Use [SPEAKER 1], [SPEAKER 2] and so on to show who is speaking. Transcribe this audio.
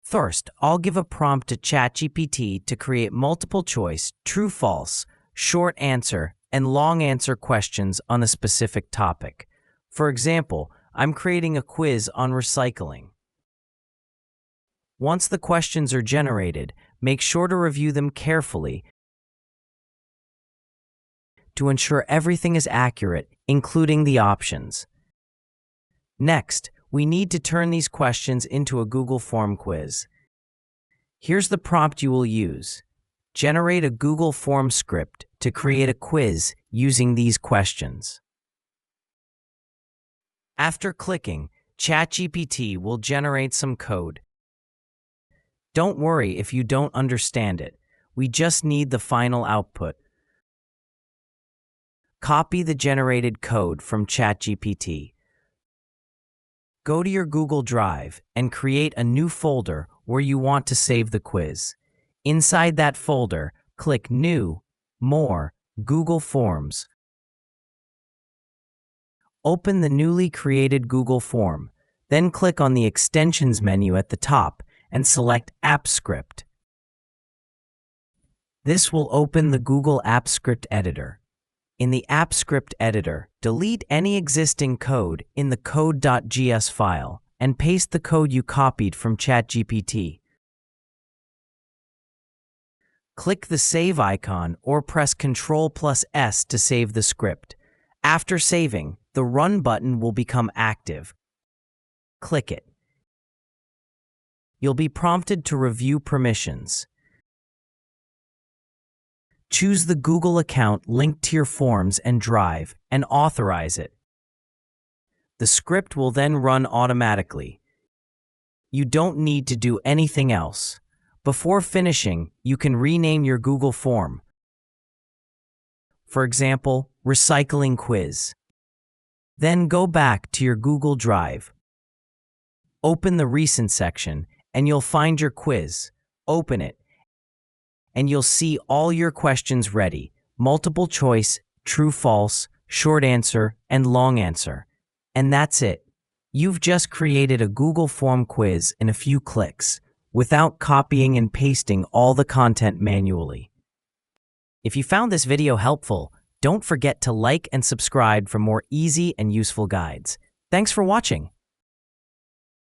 [SPEAKER 1] First, I'll give a prompt to Chatgpt to create multiple choice, true, false, short answer, and long answer questions on a specific topic. For example, I'm creating a quiz on recycling. Once the questions are generated, make sure to review them carefully to ensure everything is accurate, including the options. Next, we need to turn these questions into a Google Form quiz. Here's the prompt you will use. Generate a Google Form script to create a quiz using these questions. After clicking, Chatgpt will generate some code. Don't worry if you don't understand it. We just need the final output. Copy the generated code from Chatgpt. Go to your Google Drive and create a new folder where you want to save the quiz. Inside that folder, click New, More, Google Forms. Open the newly created Google Form, then click on the Extensions menu at the top and select App Script. This will open the Google App Script Editor. In the App Script Editor, delete any existing code in the code.gs file and paste the code you copied from Chatgpt. Click the Save icon or press Ctrl+S to save the script. After saving, the Run button will become active. Click it. You'll be prompted to review permissions. Choose the Google account linked to your Forms and Drive and authorize it. The script will then run automatically. You don't need to do anything else. Before finishing, you can rename your Google Form. For example, Recycling Quiz. Then go back to your Google Drive. Open the Recent section and you'll find your quiz. Open it and you'll see all your questions ready: multiple choice, true, false, short answer, and long answer. And that's it. You've just created a Google Form quiz in a few clicks, without copying and pasting all the content manually. If you found this video helpful, don't forget to like and subscribe for more easy and useful guides. Thanks for watching.